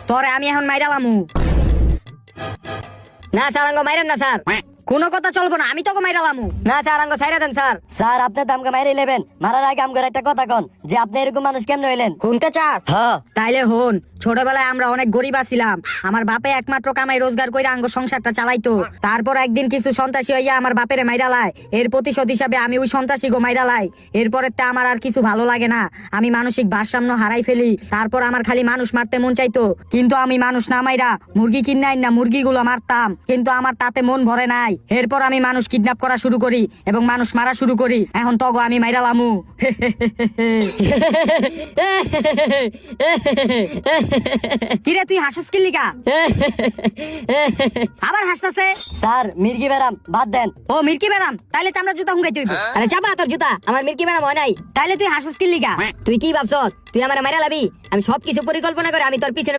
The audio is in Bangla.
তোরে আমি এখন মাইরালামু। না স্যার আঙ্গ মাইরেন না স্যার। কোনো কথা চলবো না, আমি তোকে মাইরালামু। না স্যার আঙ্গ ছাইরা দেন স্যার। স্যার আপনি তো আমাকে মাইরে নেবেন, মারার আগে আমাকে একটা কথা কন যে আপনি এরকম মানুষ কেমনে হইলেন? শুনতে চাস? হ্যাঁ। তাইলে হন, ছোটবেলায় আমরা অনেক গরিব ছিলাম। আমার বাপে একমাত্র কামাই রোজগার কইরা আঙ্গ সংসারটা চালাইতো। তারপর একদিন কিছু সন্ত্রাসী হইয়া আমার বাপেরে মাইরালায়। এর প্রতিশোধ হিসাবে আমি ওই সন্ত্রাসী গো মাইরালাই। এরপরে তে আমার আর কিছু ভালো লাগে না, আমি মানসিক ভারসাম্য হারাই ফেলি। তারপর আমার খালি মানুষ মারতে মন চাইতো, কিন্তু আমি মানুষ না মাইরা মুরগি কিনাই না মুরগিগুলো মারতাম, কিন্তু আমার তাতে মন ভরে নাই। এরপর আমি মানুষ কিডন্যাপ করা শুরু করি এবং মানুষ মারা শুরু করি। এখন তগো আমি মাইরালামু। কিরে তুই হাসুস কি লিগা? আবার হাসতাছে। স্যার মির্গি বেরাম বাদ দেন। ও মির্কি বেরাম, তাইলে চামড়া জুতা হুঙ্গাইতে হইব। আরে চাপা তোর জুতা, আমার মির্কি বেরাম হয় নাই। তাইলে তুই হাসুস কি লিগা? তুই কি ভাবছ তুই আমার মাইরা লাবি? আমি সবকিছু পরিকল্পনা করে আমি তোর পিছনে